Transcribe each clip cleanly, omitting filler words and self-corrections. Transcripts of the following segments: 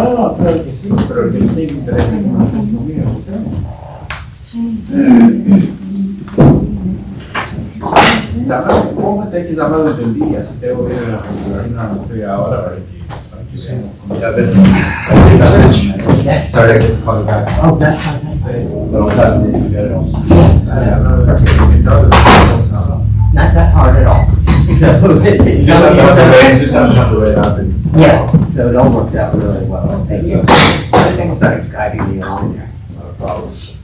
no, claro que sí, pero yo tengo interés en un ejemplo mío. ¿Cómo te que llamado desde el día? Si tengo que ir a la oficina, no estoy ahora para que Yes. Sorry, I couldn't call you back. Oh, that's fine, that's fine. But I was having to get it also. Not that hard at all. So it's just have to wait up and. yeah, so it all worked out really well. Thank you. Everything started guiding me along there. No problems.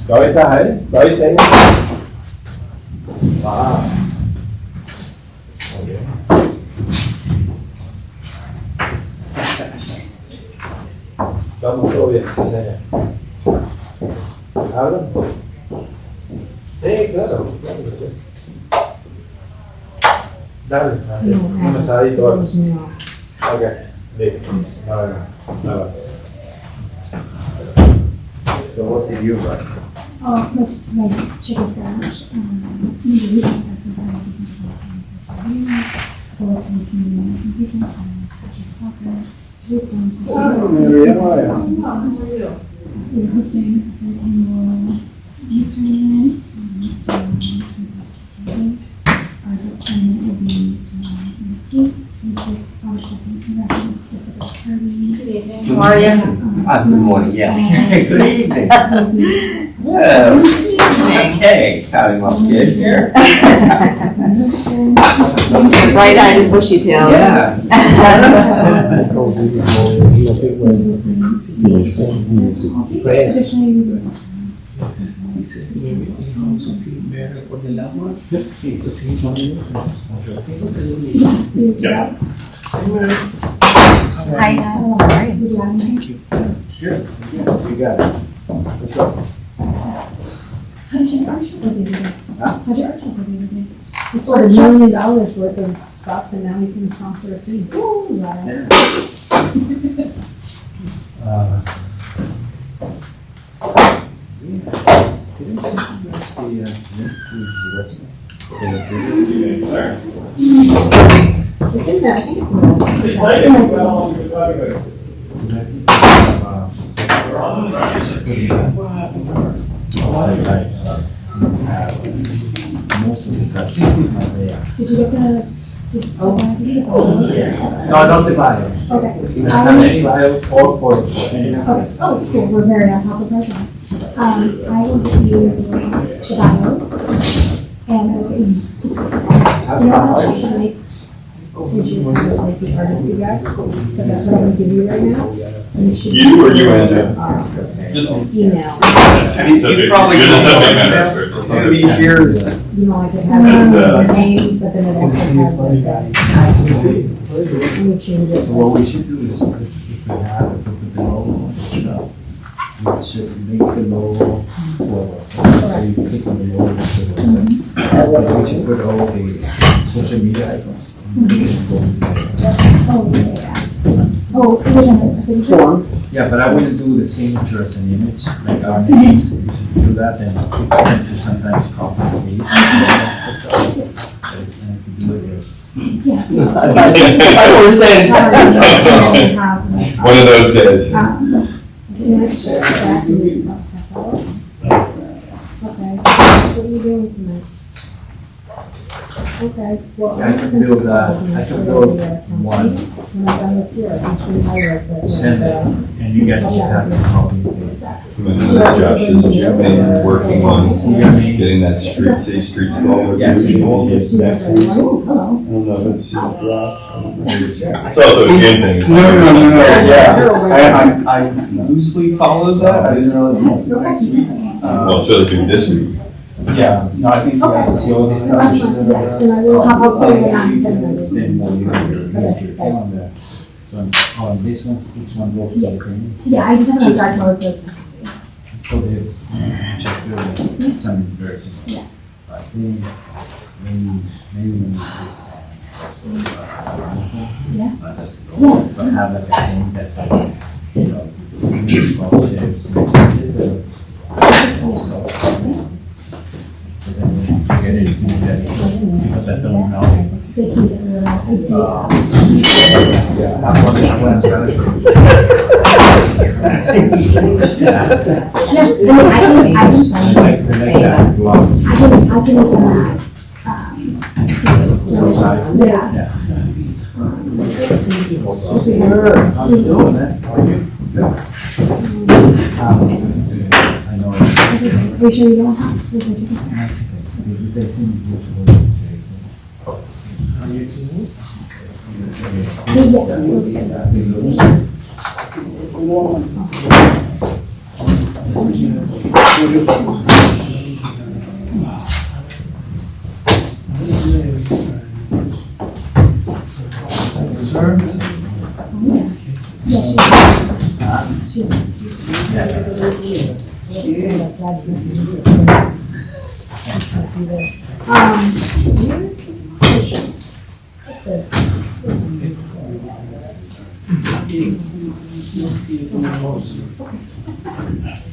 ¿Todavía estás ahí? ¿Todavía estás ahí? Wow. Muy bien. Estamos todo bien, sí, señor. ¿Hablan? Sí, claro, claro que sí. Dale, así, un mensadito. Ok, listo. Nada. So what did you write? Oh, let's like chicken scratch. Usually we have sometimes or so we can computer soccer. This one's we're hosting an annual youth tournament. The tournament will be July 18th, which is our second investment with the party. Good evening, how are you? Good morning, yes. Good evening. Okay, counting my kids here. Bright-eyed and bushy-tailed. Yeah. He says maybe he also feel better for the last one. Because he's on you. Hi, how are you? Thank you. Good. You got it. Let's go. How did your art show go the other day? Huh? How'd your art show go the other day? He sold $1 million worth of stuff and now he's gonna sponsor a team. Ooh, yeah. Didn't something that's the link to the website? It's in there, I think it's in there. Most of the cuts are there. Did you look at No, not the bios. Okay. Not any bios or photos. Okay, oh, cool, we're very on top of our things. I will give you the bios and I will. You know how to make, since you have like the artist you got, but that's what I'm gonna give you right now. And should You or you, Andrew? Just email. He's probably. You're the subject matter. He's gonna be here as. You know, I could have your name, but then it also has like that. Let me change it. So what we should do is, if we have it, put the logo on the shop. We should make the logo, so you click on the logo. We should put all the social media icons. Oh, yeah. Oh, which one? Signature? Yeah, but I wouldn't do the signature as an image, like our names. If you do that, then we tend to sometimes copy the page. And if you do it, Yes. I was saying. One of those days. Okay, what are you doing tonight? Okay, well. I can build one. When I'm done with here, I can show you how to. Send it, and you guys just have to copy and paste. And then Josh is been working on getting that safe streets called. Yeah. Oh, hello. I don't know if it's a drop. It's also a Jim thing. No, yeah. I loosely follows that. I didn't realize it was next week. Well, it's really doing this week. Yeah, no, I think you guys see all these That's stuff. fine, yes, and I will have a put it on. It's then more you on the, on this one, each one goes to the Yes, thing. yeah, I just have a dark mode, so it's easy. So they check the some version. Yeah. I think maybe when Yeah. not just but have like a thing that's like, you know, small shapes. So then we get it to that, people that don't know. They can get a little idea. Yeah, I'm learning Spanish. Yeah, I mean, I can send Like, it. like that, you are. I can send that, too, so, yeah. Yeah. How you doing, man? How are you? I know. Are you sure you don't have? They seem beautiful.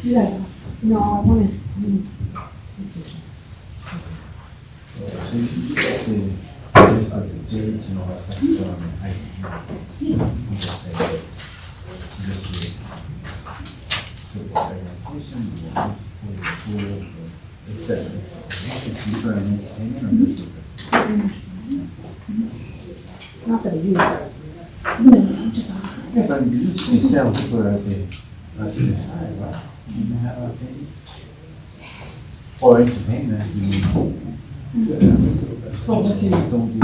You guys asked. No, I wanted. Not that I use it. No, I'm just asking. Yeah, but you usually sell people at the, you have a thing? Or entertainment, you don't do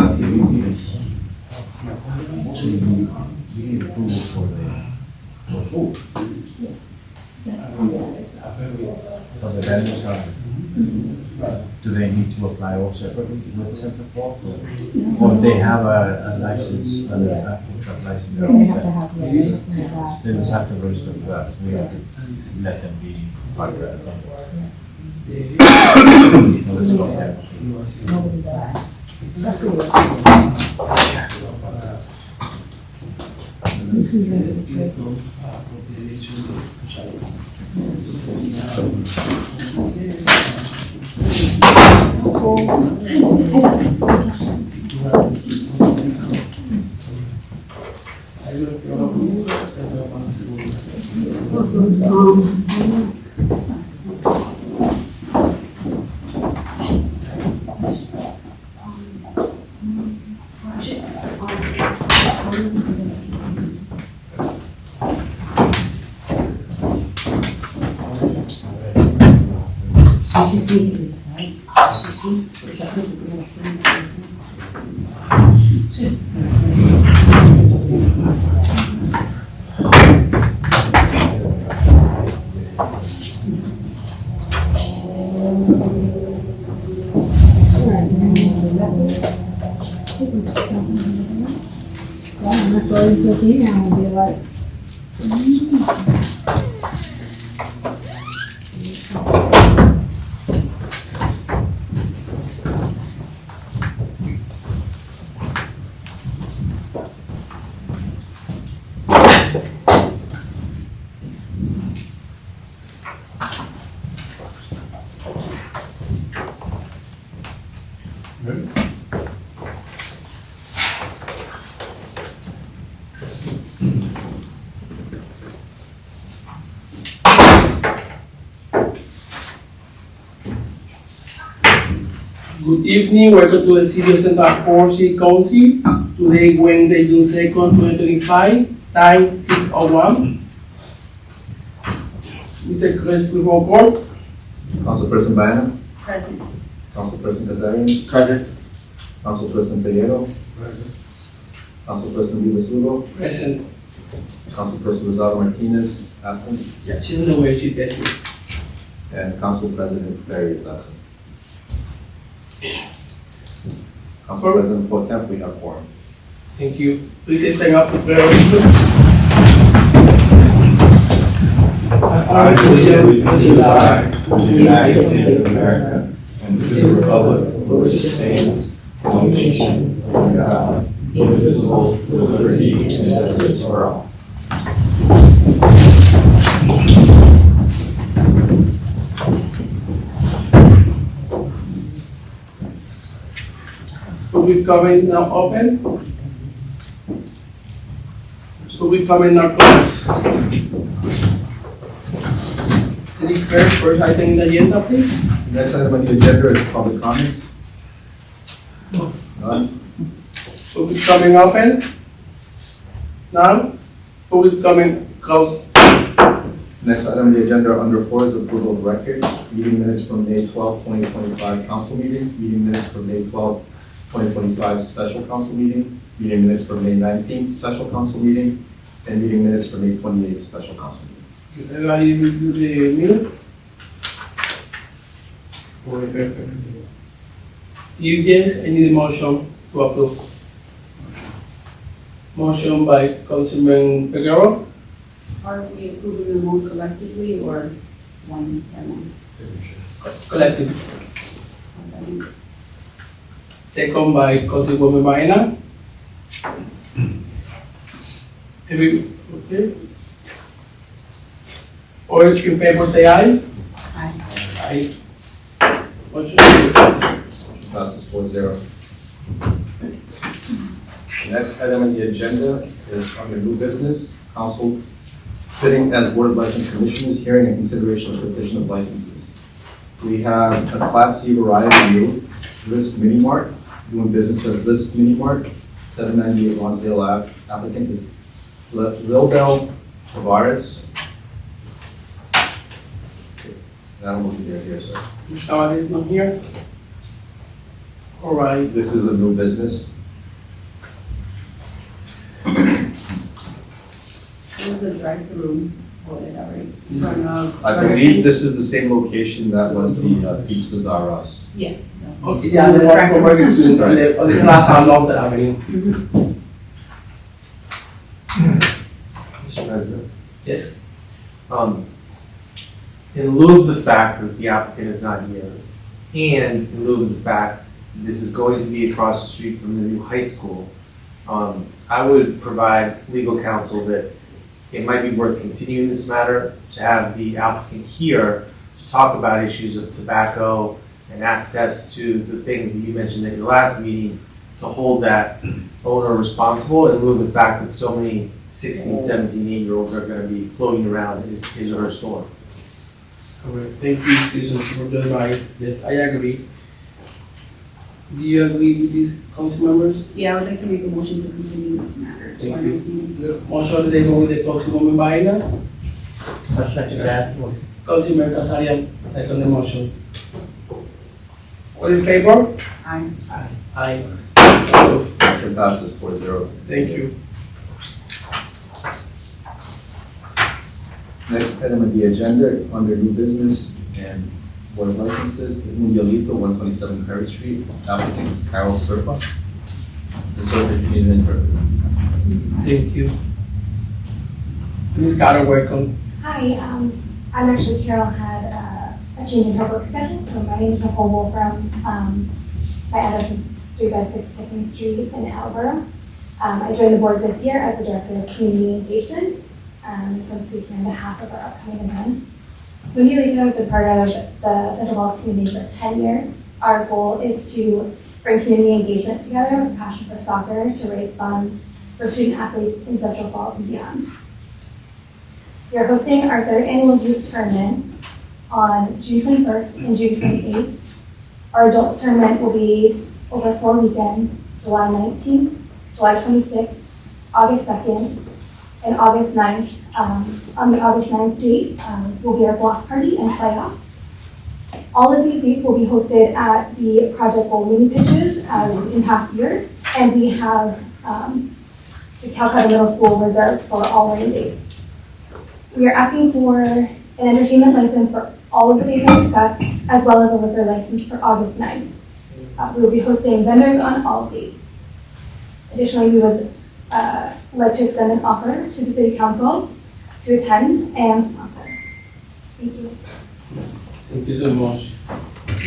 TV. You need approval for food. So the vendors are, do they need to apply all separately with the Center for? Or they have a license, a food truck license? They have to have that. They just have to register with us, we have to let them be part of that. Nobody does. Except for you. This is really good. Well, I'm not going to this email and be like, Good evening, welcome to the City of Central Falls City Council. Today, Wednesday, June 2nd, 2025, time 6:01. Mr. Chris, please roll call. Council President Bynum? Present. Council President Kazarian? Present. Council President Pereiro? Council President Vivasulo? Present. Council President Rosado Martinez, absent. Yeah, she's on the way, she's there. And Council President Ferry is absent. Council President Pro Temp, we have quorum. Thank you. Please stand up to prayer. I pledge allegiance to the flag of the United States of America and to the republic for which it stands, one nation, under God, indivisible, with liberty and justice for all. Public comment now open. Public comment now closed. City clerk, first item in the agenda, please. Next item on the agenda is public comments. None. Public comment open. Now, public comment closed. Next item on the agenda under 4 is approval of records. Meeting minutes from May 12, 2025 council meeting, meeting minutes from May 12, 2025 special council meeting, meeting minutes from May 19th special council meeting, and meeting minutes from May 28th special council meeting. Everybody review the minute? Okay, perfect. If yes, I need a motion to approve. Motion by Councilman Figueroa, Are we approving them all collectively or one by one? collective. I'll second. Second by Councilwoman Baena. Okay. All in favor say aye. Aye. Aye. Motion carries. Passes 4-0. Next item on the agenda is under new business, council sitting as board of license commissioners, hearing and consideration of petition of licenses. We have a Class C variety new, List Mini Mart, doing business as List Mini Mart, 798 Lonsdale Ave. Applicant is Lilbel Tavares. I don't know if they're here, sir. Mr. is not here. All right. This is a new business. It was the drive-through, whatever, right? From, I believe this is the same location that was the Pizzas R Us. Yeah. Okay, yeah, the one from Burger King on the Plaza on Longton Avenue. Mr. President, Yes. in lieu of the fact that the applicant is not here, and in lieu of the fact that this is going to be across the street from the new high school, I would provide legal counsel that it might be worth continuing this matter to have the applicant here to talk about issues of tobacco and access to the things that you mentioned at your last meeting, to hold that owner responsible in lieu of the fact that so many 16, 17, 8-year-olds are going to be floating around his or her store. Correct. Thank you, Susan, for the advice. Yes, I agree. Do you agree with these council members? Yeah, I would like to make a motion to continue this matter. to our Thank you. next meeting. Motion to go with the Councilwoman Baena. I second that. Councilman Kasarian, second the motion. All in favor? Aye. Aye. Approved. Motion passes 4-0. Thank you. Next item on the agenda, under new business and board of licenses, is Mundialito, 127 Perry Street. Applicant is Carol Serpa. The Serpa community interpreter. Thank you. Ms. Carter, welcome. Hi, I'm actually Carol, had a change in her work schedule, so my name is Nicole Wolfram. My address is 356 Tiffany Street in Attleboro. I joined the board this year as the Director of Community Engagement, so I'm speaking on behalf of our upcoming events. Mundialito has been part of the Central Falls community for 10 years. Our goal is to bring community engagement together with passion for soccer to raise funds for student athletes in Central Falls and beyond. We are hosting our third annual youth tournament on June 21st and June 28th. Our adult tournament will be over 4 weekends, July 19th, July 26th, August 2nd, and August 9th. On the August 9th date will be our block party and playoffs. All of these dates will be hosted at the Project Bowling pitches as in past years, and we have the Calcutta Middle School reserved for all rain dates. We are asking for an entertainment license for all of the dates I discussed, as well as a liquor license for August 9th. We will be hosting vendors on all dates. Additionally, we would like to extend an offer to the City Council to attend and sponsor. Thank you. Thank you so much.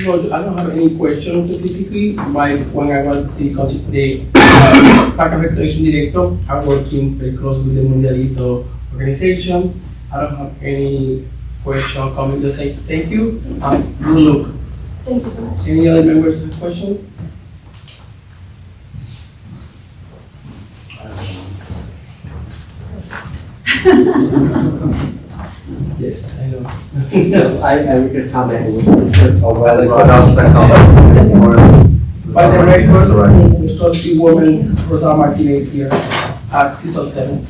No, I don't have any questions specifically. When I was the Park and Recreation Director, I'm working very close with the Mundialito organization. I don't have any question or comment, just say thank you. Good luck. Thank you so much. Any other members have questions? Yes, I know. No, I would just comment, it was sort of a I'd like to well. announce that council. By the record, Right. Councilwoman Rosa Martinez here at 6:07.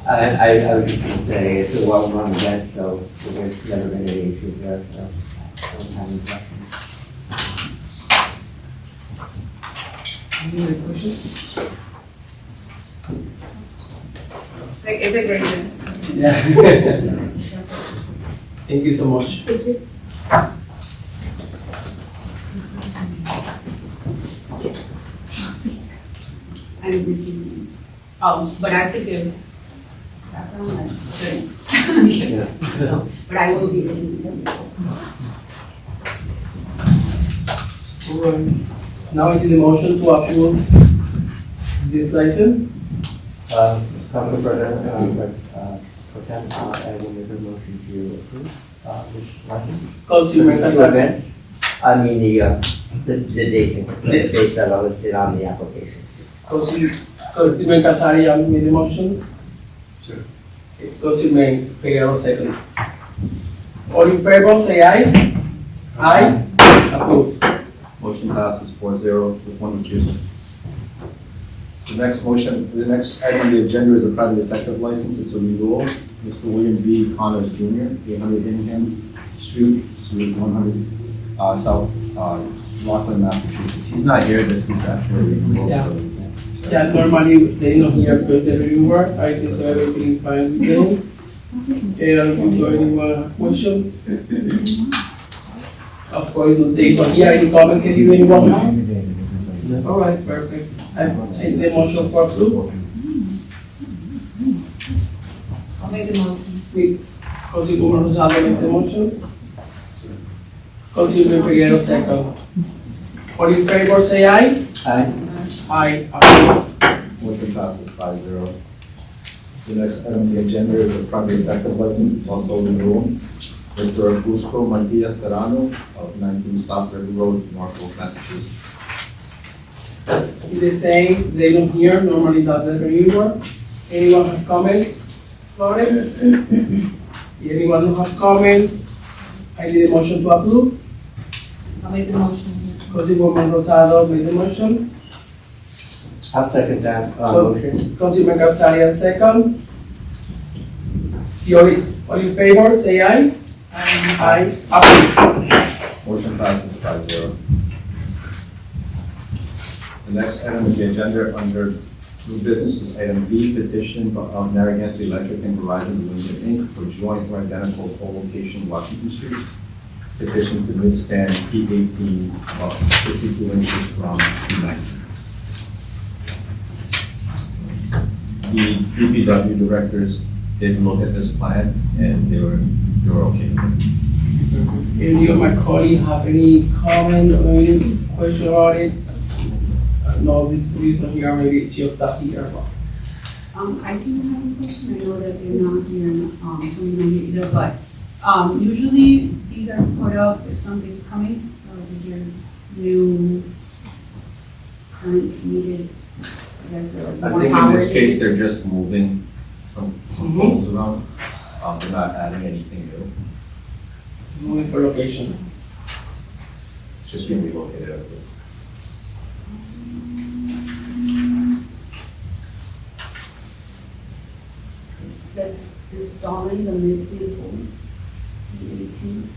I was just gonna say, it's a well-run event, so there's never been any issues there, so I don't have any questions. Any other questions? Like, it's a great event. Yeah. Thank you so much. I'm refusing. But I could do background and drinks. So, but I will be reading. Alright. Now I need a motion to approve this license. Council President, Protem, I will make a motion to approve, this license. Councilman Two Casar. events, I mean, the dates, the Yes. dates that are listed on the applications. Councilman Casarian made the motion. Sure. It's Councilman Figueroa second. All in favor, say aye. Aye. Approved. Motion passes 4-0 with one recusal. The next item on the agenda is a private detective license. It's a renewal. Mr. William B. Connors Jr., 800 Hingham Street, Suite 100, South Rockland, Massachusetts. He's not here. This is actually a renewal. Yeah. so- Yeah, normally they not here to the reviewer. I think so everything is fine with them. So anyone have question? Of course, we'll take one here. Any comment, can you anyone have? All right, perfect. I take the motion for approval. I'll make the motion. Councilwoman Rosado make the motion. Councilman Figueroa second. All in favor, say aye. Aye. Aye. Approved. Motion passes 5-0. The next item on the agenda is a private detective license. It's also a renewal. Mr. Cusco Mantilla Serrano of 19 Stock River Road, Norfolk, Massachusetts. The same, they don't hear, normally that's the reviewer. Anyone have comment about it? Anyone who have comment? I need a motion to approve. I'll make the motion. Councilwoman Rosado made the motion. I'll second that, So- motion. Councilman Garcia second. All in favor, say aye. Aye. Approved. Motion passes 5-0. The next item on the agenda under new business is item B, petition of Narragansett Electric and Verizon Limited Inc. for joint or identical pole location Washington Street. Petition to midspan P18 of 52 inches from P90. The DPW directors did look at this plan and they were okay with it. Any of my colleagues have any comment or any question about it? No, the police not here, maybe chief staff here. I do have a question. I know that they're not here, so we don't need either, but, usually these are put up if something's coming, or if there's new permits needed, I guess, or I more think in power this case, needed. they're just moving some poles around. They're not adding anything new. Moving for location. It's just being relocated out there. It says installing the midspan pole, P18,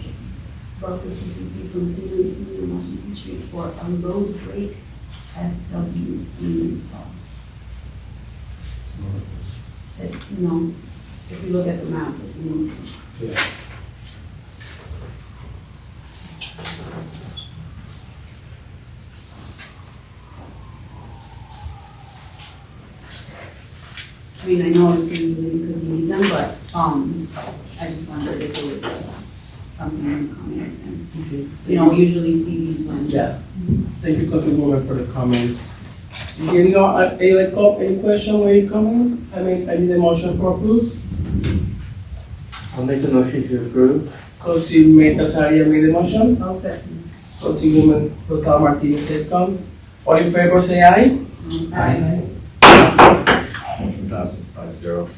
above 52 feet from P19 on Washington Street for a road break SWE install. If you look at the map, it's no. Yeah. I mean, I know it's really because you need them, but, I just wondered if it was something in common sense. You know, we usually see these when. Yeah. Thank you, Councilwoman, for the comment. Is there any question or any comment? I need a motion for approve. I'll make the motion to approve. Councilman Casaria made the motion. I'll set. Councilwoman Rosal Martinez second. All in favor, say aye. Aye. Motion passes 5-0.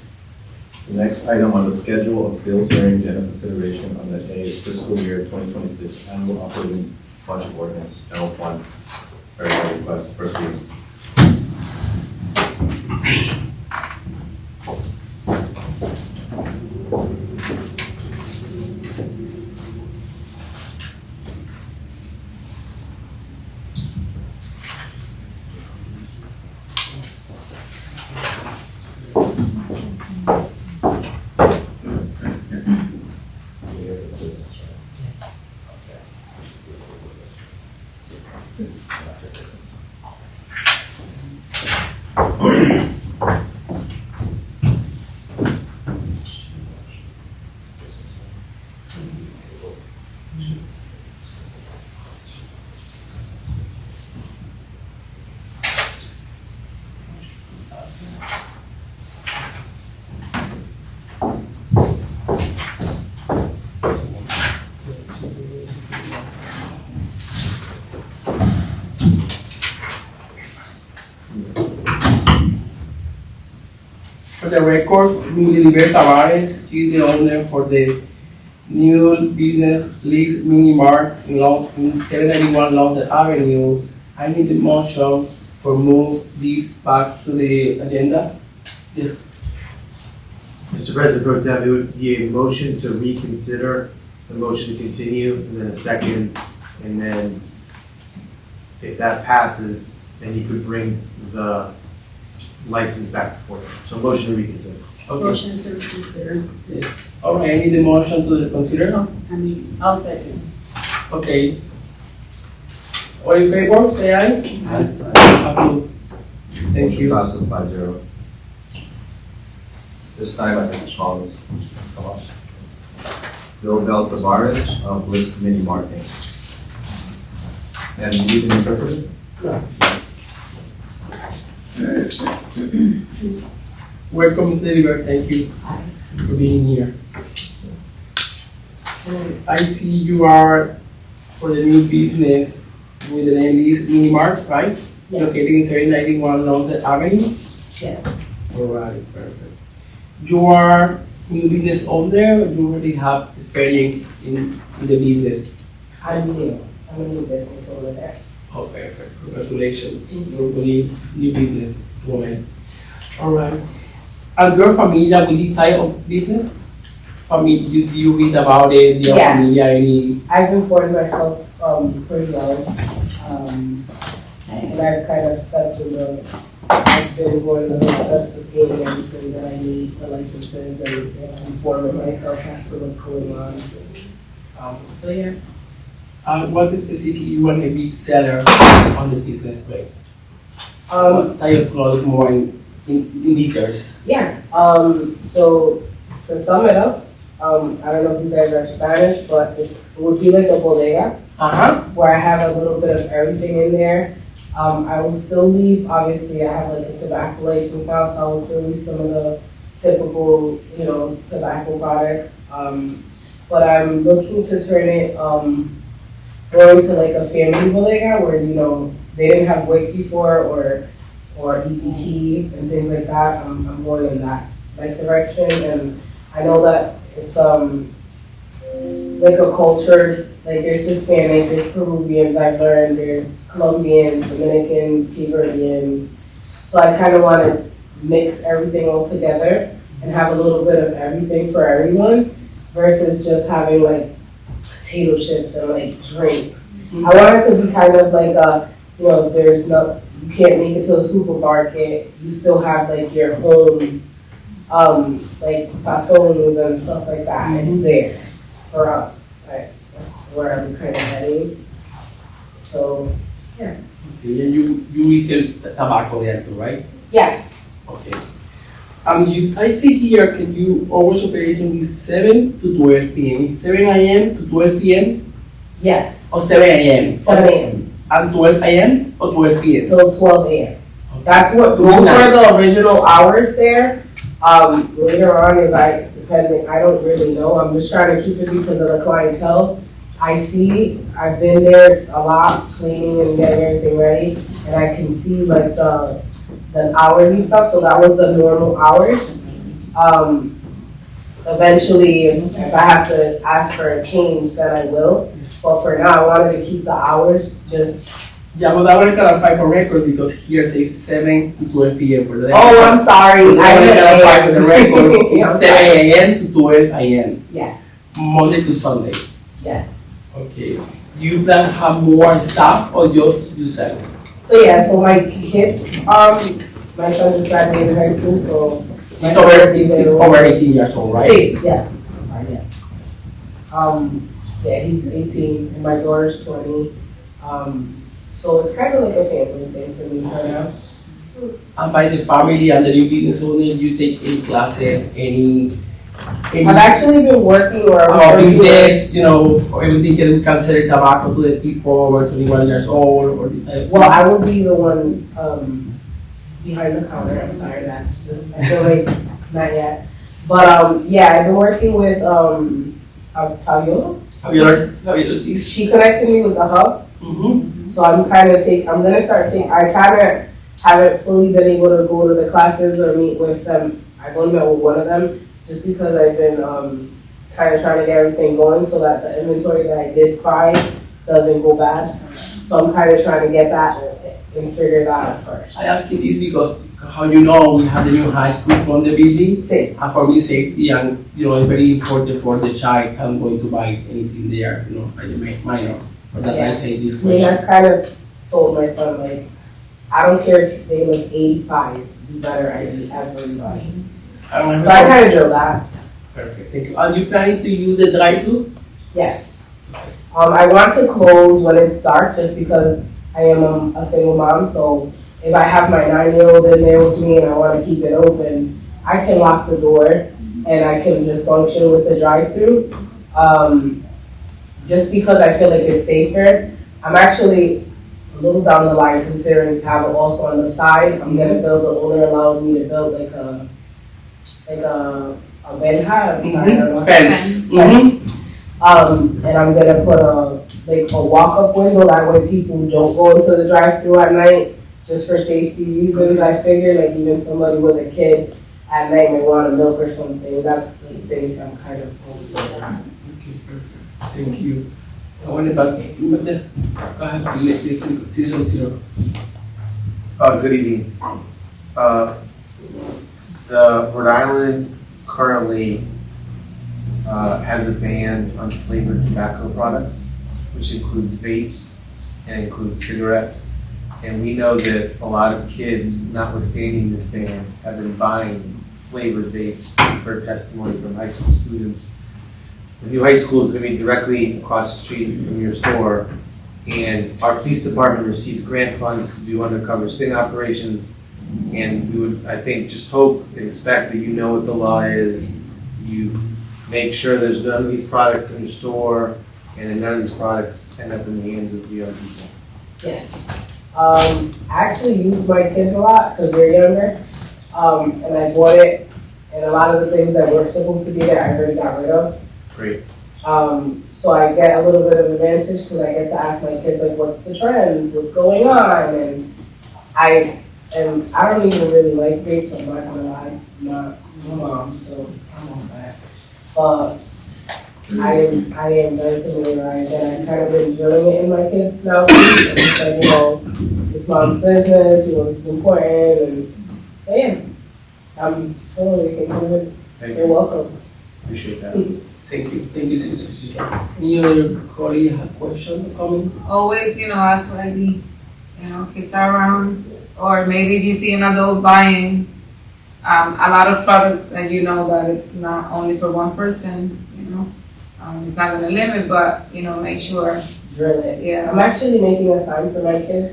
The next item on the schedule of bills, hearings, and consideration on the A is fiscal year 2026 annual operating budget ordinance, general fund. Very request, first reading. For the record, Milly Liberta Tavares, she's the owner for the new business Lee's Mini Mart in 791 Longdale Avenue. I need the motion for move this back to the agenda. Yes. Mr. President Pro Tem, it would be a motion to reconsider, the motion to continue, and then a second, and then if that passes, then you could bring the license back before you. So motion to reconsider. Okay. Motion to reconsider. Yes. Okay, I need the motion to consider. I'll second. Okay. All in favor, say aye. Approved. Thank you. Motion passes 5-0. This time I think call this. Come on. Bill Bell Tavares of Bliss Mini Mart Inc. And you can interpret it? Welcome, Mr. Liber, thank you for being here. I see you are for the new business with the name Lee's Mini Mart, right? Located in 791 Longdale Avenue? Yes. Alright, perfect. You are new business owner, or you already have experience in the business? I'm new. I'm a new business owner there. Oh, perfect, congratulations. Hopefully, new business woman. Alright. And your familiar with this type of business? Do you read about it? Do you Yeah. familiar any? I've informed myself pretty well. And I've kind of stepped in I've been going the steps of getting everything that I need, the licenses, and informing myself as to what's going on. So yeah. What specifically you want to be seller on the business place? What type of product more in liters? Yeah. So to sum it up, I don't know if you guys are Spanish, but it would be like a bodega where I have a little bit of everything in there. I will still leave, obviously I have like a tobacco license now, so I will still leave some of the typical, tobacco products. But I'm looking to turn it more into like a family bodega where, they didn't have WIC before or EBT and things like that. I'm going in that direction, and I know that it's like a cultured, like there's Hispanic, there's Peruvians, I've learned, there's Colombians, Dominicans, Cape Verdeans. So I kind of want to mix everything all together and have a little bit of everything for everyone versus just having like potato chips and like drinks. I want it to be kind of like you can't make it to a supermarket, you still have like your home, like sazons and stuff like that. It's there for us. That's where I'm kind of heading. So, yeah. Okay, and you retail tobacco there too, right? Yes. Okay. I think here, can you always operate from 7 to 12 p.m.? It's 7 a.m. to 12 p.m.? Yes. Or 7 a.m.? 7 a.m. And 12 a.m. or 12 p.m.? Till 12 a.m. That's what, those were the original hours there. Later on, I don't really know. I'm just trying to keep it because of the clientele. I've been there a lot, cleaning and getting everything ready, and I can see like the the hours and stuff, so that was the normal hours. Eventually, if I have to ask for a change, then I will. But for now, I wanted to keep the hours just. Yeah, but I want to clarify for record because here says 7 to 12 p.m. for the day. Oh, I'm sorry. I want to clarify for the record. I'm It's sorry. 7 a.m. to 12 a.m. Yes, Monday to Sunday. yes. Okay. Do you plan to have more staff or just yourself? So yeah, so my kids, my son just graduated high school, so. my It's over, son is it's over 18 years old, right? See, yes, I'm sorry, yes. Yeah, he's 18 and my daughter's 20. So it's kind of like a family thing for me for now. And by the family and the new business owner, you take any classes, any I've actually been working or about working with- business, you know, or everything can consider tobacco to the people over 21 years old or this type of Well, I things? will be the one, behind the counter, I'm sorry, that's just, I feel like, not yet. But, yeah, I've been working with, Fabiola. Have you heard this? She connected me with the hub. Mm-hmm. So I'm gonna start I kinda haven't fully been able to go to the classes or meet with them. I've only met with one of them, just because I've been, kinda trying to get everything going so that the inventory that I did buy doesn't go bad. So I'm kinda trying to get that and figure that out first. I ask you this because how you know we have the new high school from the building. See, And for me, safety and, you know, it's very important for the child. I'm going to buy anything there, you know, like a minor. For that, I say this I mean, question. I've kind of told my son, like, I don't care if they look 85, you better ID everybody. So I kinda drilled that. Perfect, thank you. Are you planning to use the drive-thru? Yes. I want to close when it's dark just because I am a single mom, so if I have my 9-year-old in there with me and I want to keep it open, I can lock the door and I can just function with the drive-through. Just because I feel like it's safer. I'm actually a little down the line considering to have it also on the side. I'm gonna build, the owner allowed me to build like a benha, I'm sorry, I don't know. Fence. Fence. And I'm gonna put a walk-up window, that way people don't go into the drive-through at night, just for safety reasons. I figure like even somebody with a kid at night may want a milk or something, that's the things I'm kind of focused on. Okay, perfect. Thank you. I want to pass, go ahead, Citizen Zero. Good evening. The Rhode Island currently has a ban on flavored tobacco products, which includes vapes and includes cigarettes. And we know that a lot of kids, notwithstanding this ban, have been buying flavored vapes per testimony from high school students. The new high school is going to be directly across the street from your store, and our police department receives grant funds to do undercover sting operations. And we would, I think, just hope and expect that you know what the law is. You make sure there's none of these products in your store, and that none of these products end up in the hands of young people. Yes. I actually use my kids a lot because they're younger. And I bought it, and a lot of the things that were supposed to be there, I already got rid of. Great. So I get a little bit of advantage because I get to ask my kids, like, what's the trends, what's going on? And I don't even really like vapes, I'm not gonna lie. I'm not my mom, so I'm on that. But I am very familiarized, and I've kind of been drilling it in my kids now. And it's like, you know, it's mom's business, you know, it's important, and so yeah. I'm totally included. Thank You're you. welcome. Appreciate that. Thank you, Citizen Zero. Any other colleague have questions or comment? Always, ask for ID. Kids are around, or maybe if you see an adult buying a lot of products and you know that it's not only for one person, it's not gonna limit, but, make sure. Drill it. Yeah. I'm actually making a sign for my kids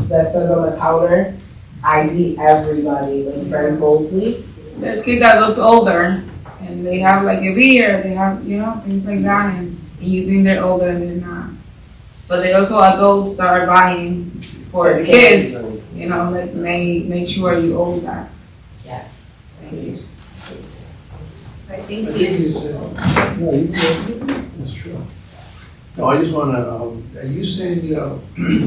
that says on the counter, ID everybody, like very boldly. There's kids that looks older and they have like a beard, they have, things like that, and you think they're older and they're not. But there are also adults that are buying for the kids, like make sure you always ask. Yes. Thank you. Thank Thank you, sir. No, you can. That's true. No, I just want to Are you saying,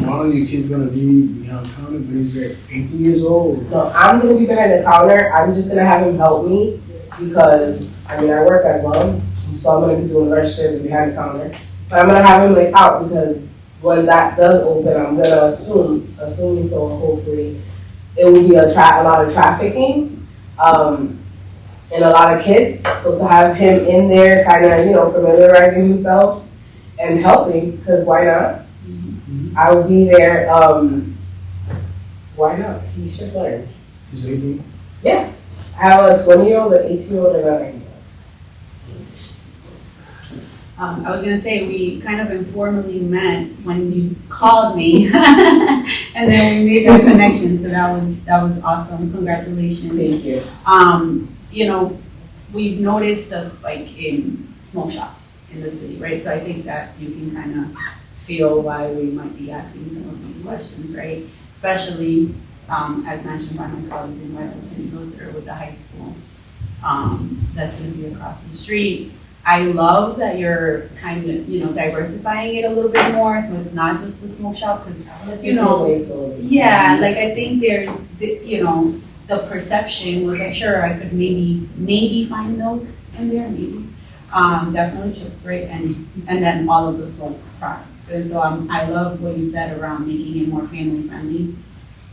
one of your kids gonna be behind counter, but he's 18 years old? No, I'm gonna be behind the counter, I'm just gonna have him help me, because, I mean, I work as well, so I'm gonna be doing the registers behind the counter. But I'm gonna have him like out, because when that does open, I'm gonna assuming so hopefully, it will be a lot of trafficking, and a lot of kids, so to have him in there, kinda, familiarizing himself and helping, because why not? I will be there, why not? He should learn. He's 18? I have a 20-year-old, an 18-year-old, and a 9-year-old. I was gonna say, we kind of informally met when you called me, and then we made that connection, so that was awesome, congratulations. Thank you. We've noticed a spike in smoke shops in the city, right? So I think that you can kind of feel why we might be asking some of these questions, right? Especially, as mentioned by my colleagues in White House and Solicitor with the high school, that's gonna be across the street. I love that you're kind of, diversifying it a little bit more, so it's not just a smoke shop, because, yeah, like I think there's, the perception was like, sure, I could maybe find milk in there, maybe. Definitely chips, right? And then all of the smoke products. And so I love what you said around making it more family friendly,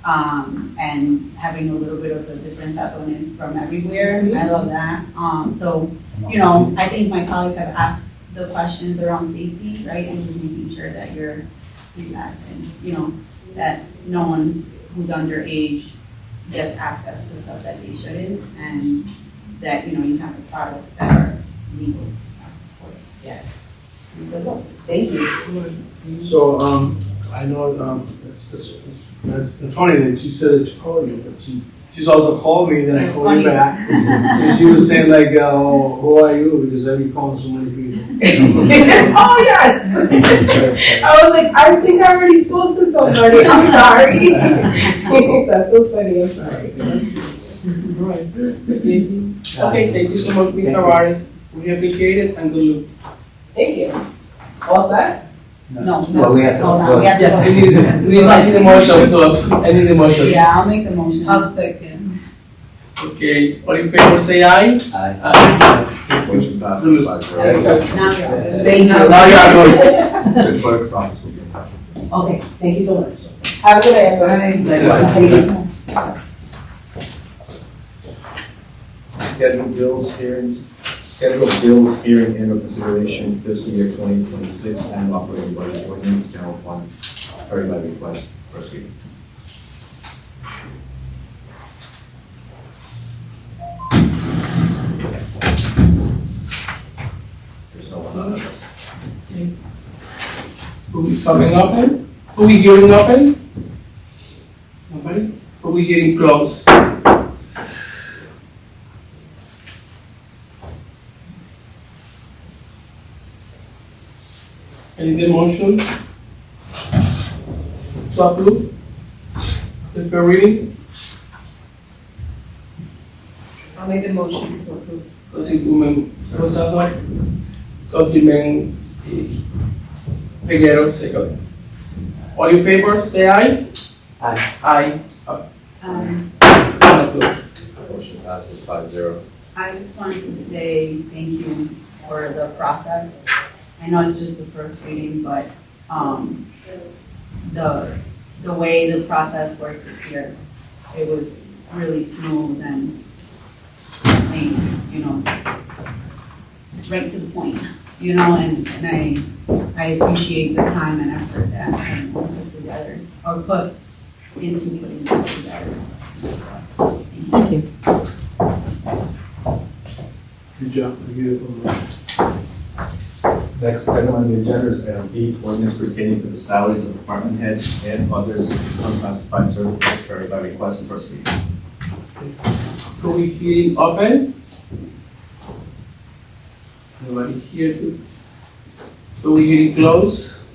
and having a little bit of the different sazonings from everywhere. I love that. I think my colleagues have asked the questions around safety, right? And just making sure that you're relaxed and, that no one who's underage gets access to stuff that they shouldn't, and that, you have the products that are legal to sell, of course. Yes. Thank you. So, I know, it's funny that she said that she called you, but she's also called me, then I called you back. And she was saying like, who are you? Because I've been calling so many people. Oh, yes. I was like, I think I already spoke to somebody. I'm sorry. That's so funny. I'm sorry. Right. Okay, thank you so much, Mr. Juarez. We appreciate it, and good luck. Thank you. All set? No. Well, we have to- Hold on, we have to Yeah, I vote. need a motion I need a motion. Yeah, I'll make the motion. I'll second. Okay, all in favor, say aye. Aye. Motion passes 5-0. Now you're. Thank you. Now you are good. The clerk's office will be in touch. Okay, thank you so much. Have a good day, everyone. Likewise. Scheduled bills hearing and or consideration fiscal year 2026 and operating budget ordinance general fund, carried by request, first reading. There's no one on this. Who is coming open? Who we hearing open? Nobody? Who we hearing close? Any motion to approve the fair reading? I'll make the motion to approve. Councilwoman Rosado, Councilman Peguero, second. All in favor, say aye. Aye. Aye. Approved. Motion passes 5-0. I just wanted to say thank you for the process. I know it's just the first reading, but the way the process worked this year, it was really smooth and right to the point, and I appreciate the time and effort that everyone put together, or put into putting this together. So, thank you. Good job. Next item on the agenda is item 8, ordinance pertaining to the salaries of department heads and others unclassified services, carried by request, first reading. Who we hearing open? Nobody here to. Who we hearing close?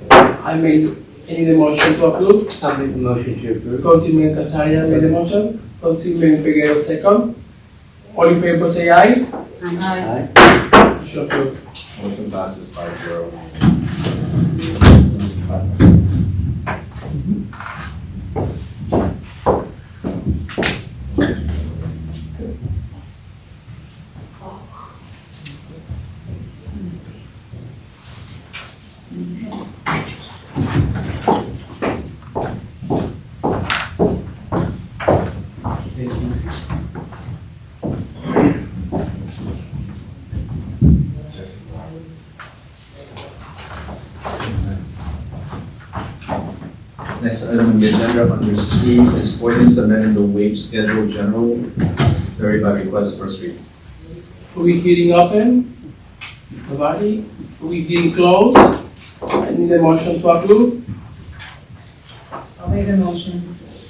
I need the motion to approve. I'll make the motion to approve. Councilman Casaria made the motion. Councilman Peguero second. All in favor say aye. Aye. Motion approved. Motion passes 5-0. Next item on the agenda under C is ordinance amending the wage schedule generally, varied by request, first reading. Are we hearing open? Nobody? Are we hearing closed? I need a motion to approve. I'll make the motion.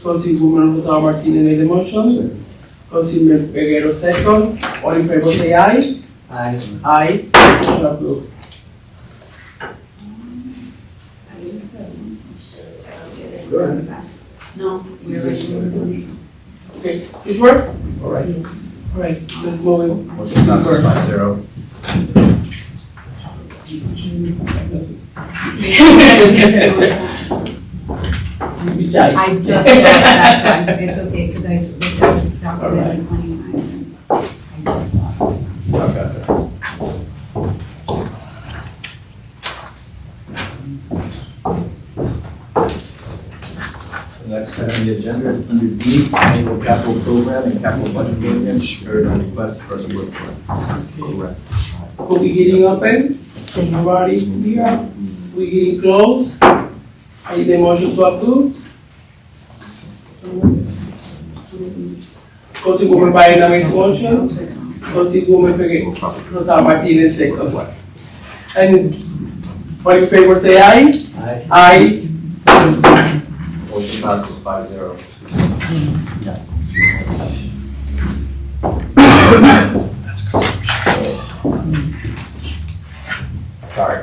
Councilwoman Rosa Martinez made the motion. Councilman Peguero second. All in favor say aye. Aye. Aye. Motion approved. No, we already. Okay, you sure? All right, let's move in. Motion passes 5-0. Besides. I just saw that, so it's okay, because I looked at this document in 29, and I just saw it. Okay. The next item on the agenda is under D, annual capital program and capital budget variance, varied by request, first reading. Correct. Are we hearing open? Nobody here? We hearing closed? I need a motion to approve. Councilwoman Baena made the motion. Councilwoman Peguero, Rosa Martinez second. And all in favor say aye. Aye. Aye. Motion passes 5-0. Sorry.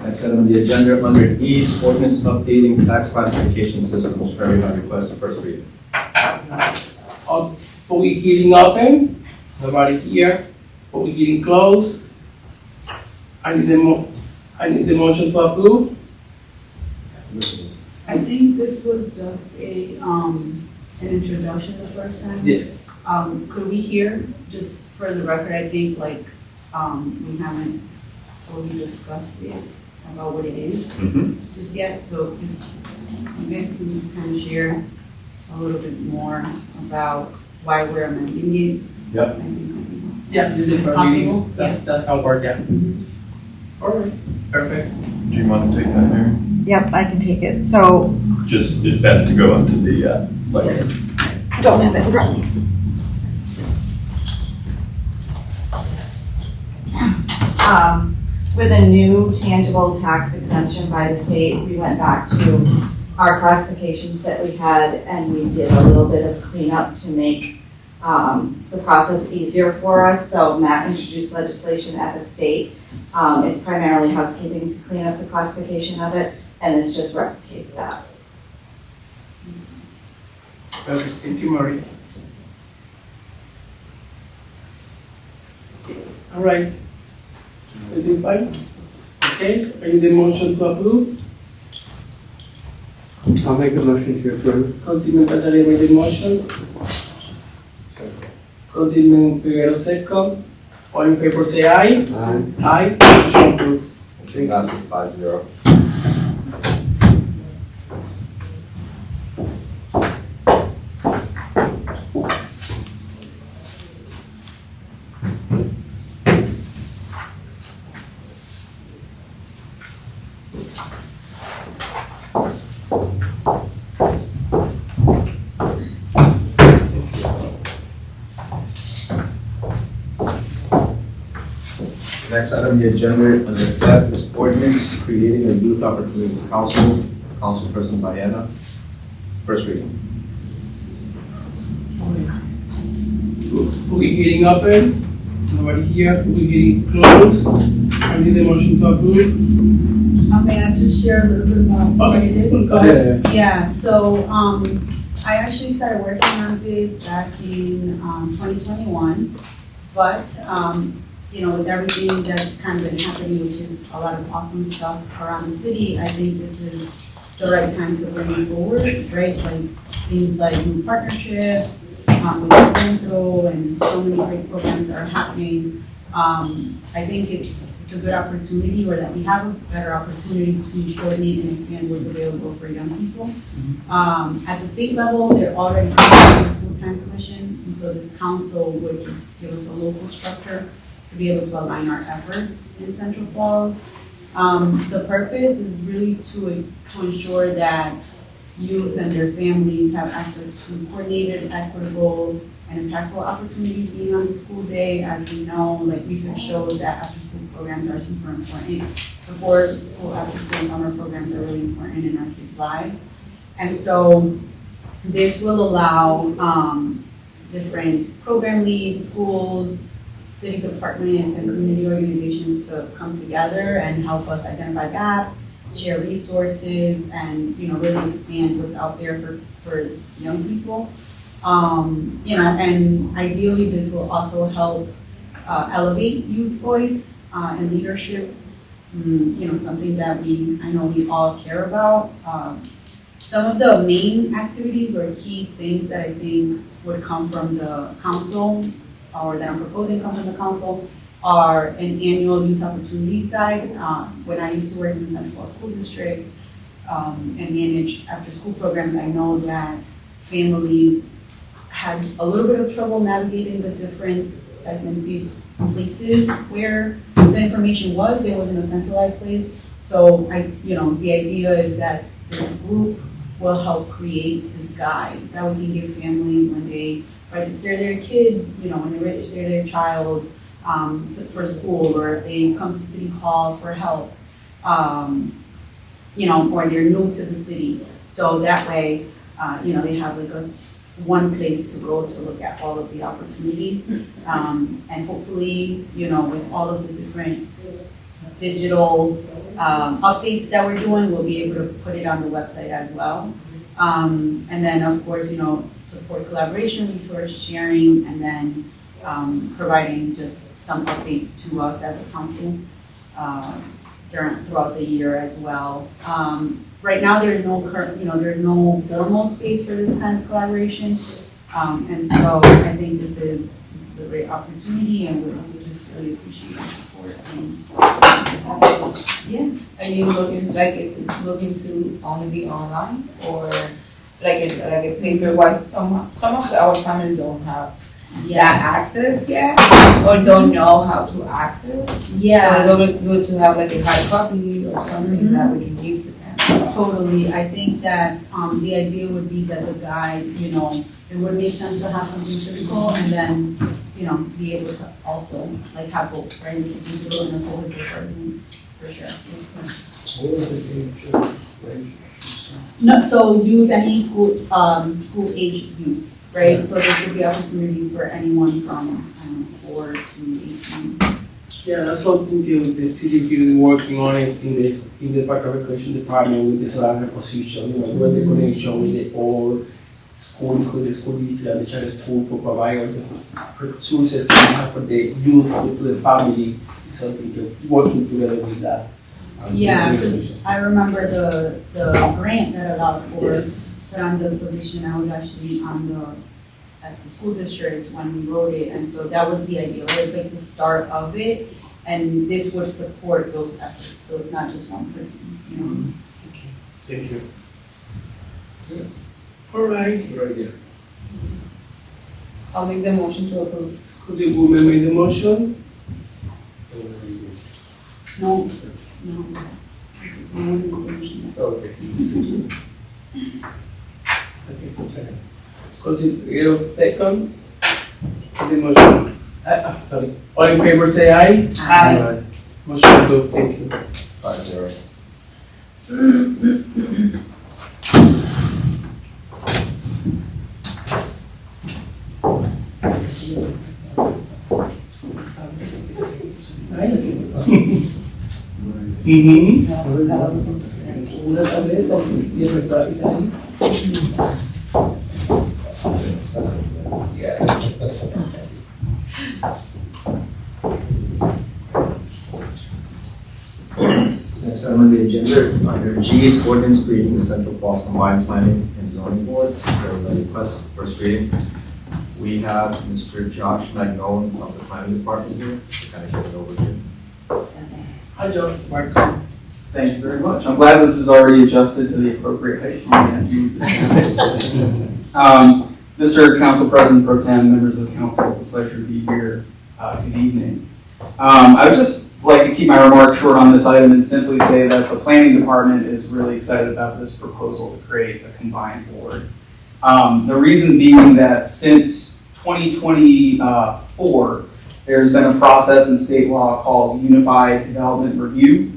Next item on the agenda under E is ordinance updating tax classification systems, varied by request, first reading. Are we hearing open? Nobody here? Are we hearing closed? I need the motion to approve. I think this was just an introduction the first time. Yes. Could we hear, just for the record, I think we haven't fully discussed it about what it is just yet, so if you guys can just kind of share a little bit more about why we're amending it. Yep. I think that'd be helpful. Yeah, this is the Possible? meetings. That's how it works, yeah. All right, perfect. Do you want to take that there? Yep, I can take it. So, Just, it has to go up to the, letter. don't have it in front of me. With a new tangible tax exemption by the state, we went back to our classifications that we had and we did a little bit of cleanup to make the process easier for us. So Matt introduced legislation at the state. It's primarily housekeeping to clean up the classification of it, and this just replicates that. Perfect, thank you, Marie. All right. Everything fine? Okay, I need a motion to approve. I'll make a motion to approve. Councilman Casares made the motion. Councilman Peguero second. All in favor say aye. Aye. Aye, motion approved. Motion passes 5-0. Next item on the agenda under F is ordinance creating a youth opportunities council, councilperson Baena. First reading. Are we hearing open? Nobody here? Are we hearing closed? I need a motion to approve. May I just share a little bit about what it is? Go ahead. Yeah, so, I actually started working on this back in, 2021, but, with everything that's kind of been happening, which is a lot of awesome stuff around the city, I think this is the right time to bring it forward, right? Like things like new partnerships, with Central and so many great programs that are happening. I think it's a good opportunity, or that we have a better opportunity to coordinate and expand what's available for young people. At the state level, they're already creating a school-time commission, and so this council would just give us a local structure to be able to align our efforts in Central Falls. The purpose is really to ensure that youth and their families have access to coordinated, equitable, and impactful opportunities beyond the school day. As we know, like research shows that after-school programs are super important. Before school, after-school, and summer programs are really important in our kids' lives. And so this will allow different program leads, schools, city departments, and community organizations to come together and help us identify gaps, share resources, and really expand what's out there for young people. And ideally this will also help elevate youth voice and leadership. Something that I know we all care about. Some of the main activities or key things that I think would come from the council, or that I'm proposing come from the council, are an annual youth opportunities guide. When I used to work in the Central Falls School District and manage after-school programs, I know that families had a little bit of trouble navigating the different segmented places where the information was. There wasn't a centralized place. So the idea is that this group will help create this guide that we can give families when they register their kid, when they register their child for school, or if they come to City Hall for help, or they're new to the city. So that way, they have like one place to go to look at all of the opportunities. And hopefully, with all of the different digital updates that we're doing, we'll be able to put it on the website as well. And then, of course, support collaboration, resource sharing, and then providing just some updates to us as a council throughout the year as well. Right now, there's no formal space for this kind of collaboration, and so I think this is a great opportunity, and we just really appreciate your support. Yeah. Are you looking to only be online, or like a paper wise? Some of our families don't have that access yet, or don't know how to access. Yeah. So it's always good to have like a hard copy or something that we can give to them. Totally. I think that the idea would be that the guide, it would make sense to have something physical, and then, be able to also like have both, right? We can do it in a full paper, for sure. What was the age range? No, so youth, any school age youth, right? So there would be opportunities for anyone from 4 to 18. Yeah, that's something the city is working on it in the Park and Recreation Department with the Solange position, doing the connection with the old school, the school district and the charter school to provide all the resources that we have for the youth to the family. It's something they're working together with that. Yeah, I remember the grant that allowed for Solange's position. I was actually at the school district when we wrote it, and so that was the idea. It was like the start of it, and this would support those efforts. So it's not just one person, Okay. Thank you. Yeah. All right. Right here. I'll make the motion to approve. Could the woman make the motion? No. Okay. Okay, one second. Consider second. The motion. Sorry. All in favor say aye. Aye. Motion approved. Thank you. 5-0. Una tableta y el resto está ahí. Yeah. item on the agenda, under G is ordinance creating the Central Falls Combined Planning and Zoning Board. There was a request for first reading. We have Mr. Josh Magnone of the Planning Department here to kind of give an overview. Hi, Josh. Welcome. Thank you very much. I'm glad this is already adjusted to the appropriate height for me. Mr. Council President Pro Tem, members of the council, it's a pleasure to be here. Good evening. I would just like to keep my remarks short on this item and simply say that the planning department is really excited about this proposal to create a combined board. The reason being that since 2024, there's been a process in state law called Unified Development Review,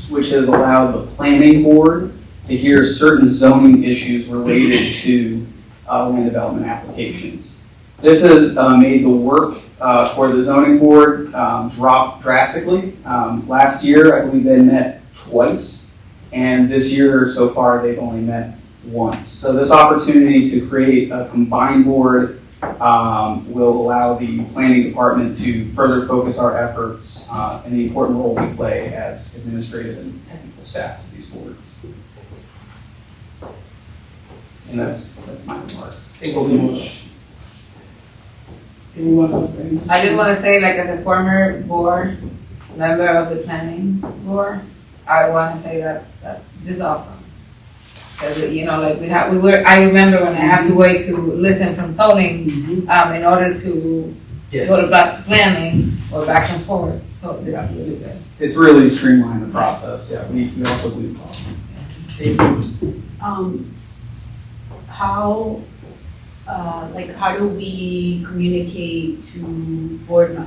which has allowed the planning board to hear certain zoning issues related to land development applications. This has made the work for the zoning board drop drastically. Last year, I believe they met twice, and this year so far they've only met once. So this opportunity to create a combined board will allow the planning department to further focus our efforts and the important role we play as administrative and technical staff of these boards. And that's my remarks. Thank you very much. Anyone else? I just want to say, like, as a former board member of the planning board, I want to say that's this is awesome. Because, you know, like I remember when I have to wait to listen from zoning in order to go to back planning or back and forth. So this is really good. It's really streamlined the process. Yeah, we also believe it's awesome. Thank you. How do we communicate to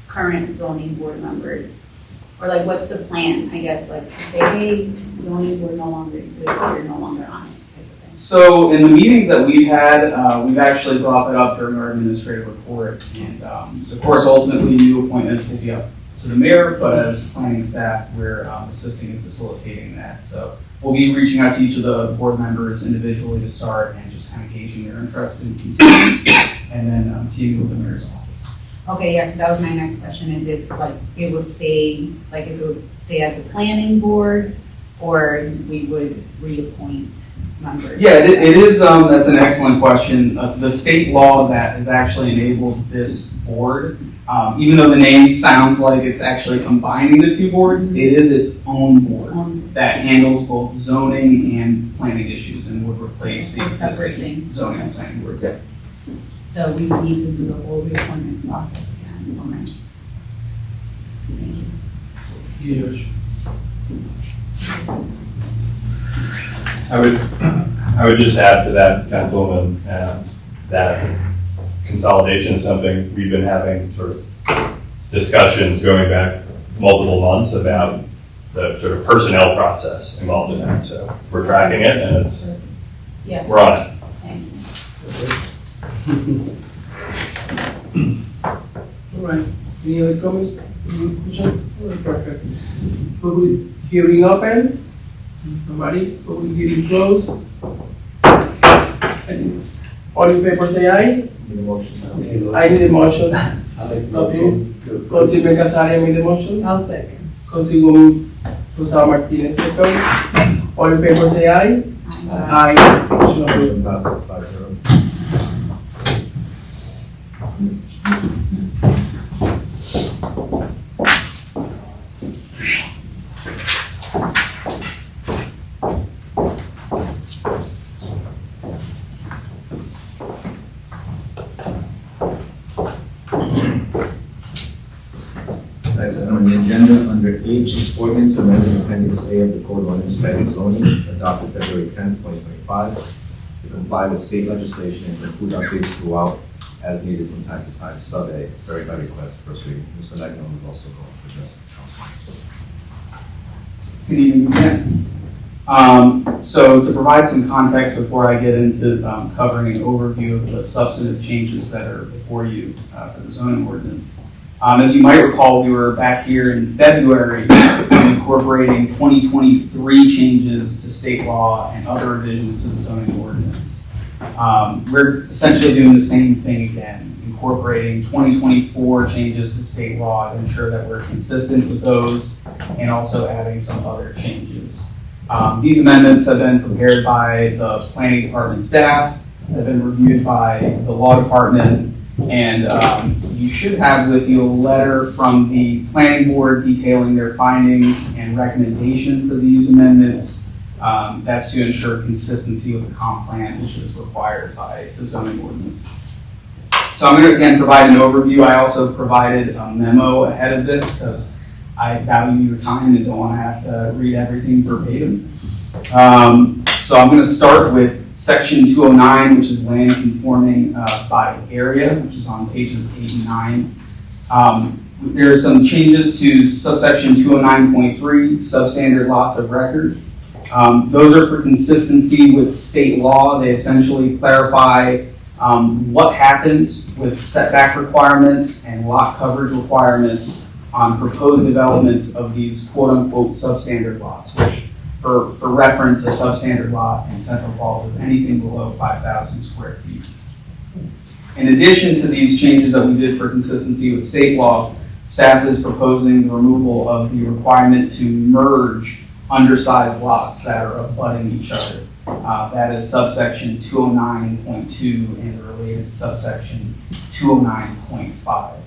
current zoning board members? Or like, what's the plan, I guess, like to say, hey, zoning board no longer exists, you're no longer on it, type of thing. So in the meetings that we've had, we've actually brought that up during our administrative report. And of course, ultimately, new appointments will be up to the mayor, but as planning staff, we're assisting and facilitating that. So we'll be reaching out to each of the board members individually to start and just kind of gauging their interest in continuing, and then teaming with the mayor's office. Okay, yeah, because that was my next question, is if like it would stay, like if it would stay at the planning board, or we would reappoint members? Yeah, it is, that's an excellent question. The state law that has actually enabled this board, even though the name sounds like it's actually combining the two boards, it is its own board that handles both zoning and planning issues and would replace the existing zoning and planning board. Yeah. So we would need to do the whole reappointment process again. Okay. Thank you. Yes. I would just add to that, Councilwoman, that consolidation is something we've been having sort of discussions going back multiple months about the sort of personnel process involved in that. So we're tracking it, and we're on it. Thank you. All right. Any other comments? Any question? All right, perfect. Public hearing open. Nobody? Public hearing closed. And all in favor say aye. Need a motion? I need a motion. I'll make the motion to approve. Councilman Casaria made the motion. I'll second. Councilwoman Rosal Martinez second. All in favor say aye. Aye. Motion approved. Motion passes 5-0. Next item on the agenda, under H is ordinance amending Appendix A of the Code of Ordinance Planning and Zoning, adopted February 10, 2025, to comply with state legislation and to include updates throughout as needed from time to time. Sub A, very by request, first reading. Mr. Magnone is also going to address the council. Good evening again. So to provide some context before I get into covering an overview of the substantive changes that are before you for the zoning ordinance. As you might recall, we were back here in February incorporating 2023 changes to state law and other revisions to the zoning ordinance. We're essentially doing the same thing again, incorporating 2024 changes to state law to ensure that we're consistent with those, and also adding some other changes. These amendments have been prepared by the planning department staff, have been reviewed by the law department, and you should have with you a letter from the planning board detailing their findings and recommendation for these amendments. That's to ensure consistency with the comp plan, which is required by the zoning ordinance. So I'm going to again provide an overview. I also provided a memo ahead of this because I value your time and don't want to have to read everything verbatim. So I'm going to start with section 209, which is land conforming by area, which is on pages 8 and 9. There are some changes to subsection 209.3, substandard lots of record. Those are for consistency with state law. They essentially clarify what happens with setback requirements and lot coverage requirements on proposed developments of these quote-unquote substandard lots, which for reference, a substandard lot in Central Falls is anything below 5,000 square feet. In addition to these changes that we did for consistency with state law, staff is proposing the removal of the requirement to merge undersized lots that are abutting each other. That is subsection 209.2 and the related subsection 209.5.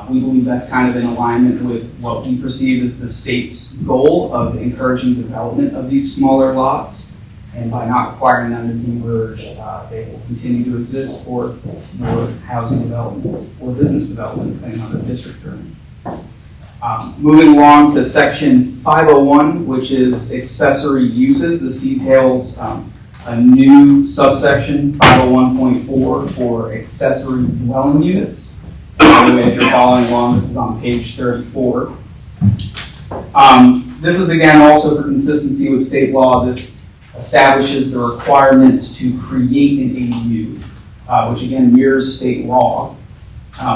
We believe that's kind of in alignment with what we perceive as the state's goal of encouraging development of these smaller lots. And by not requiring them to be merged, they will continue to exist for more housing development or business development, depending on the district they're in. Moving along to section 501, which is accessory uses. This details a new subsection, 501.4, for accessory dwelling units. By the way, if you're following along, this is on page 34. This is again also for consistency with state law. This establishes the requirements to create an ADU, which again mirrors state law.